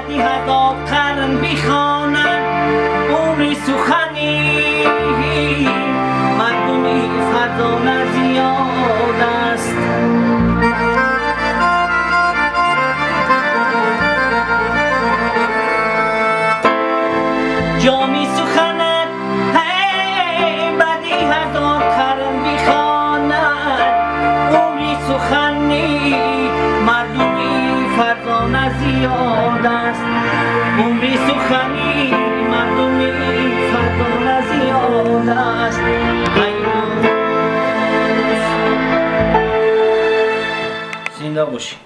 بدی هزارتر میخوانند عمری سخنی مردمی فرزانه زیاد است. جامی سخنت بدی هزارتر میخواند عمری سخنی مردمی فرزانه زیاد است. عمری سخنی مردمی فرزانه زیاد است. زنده باشی.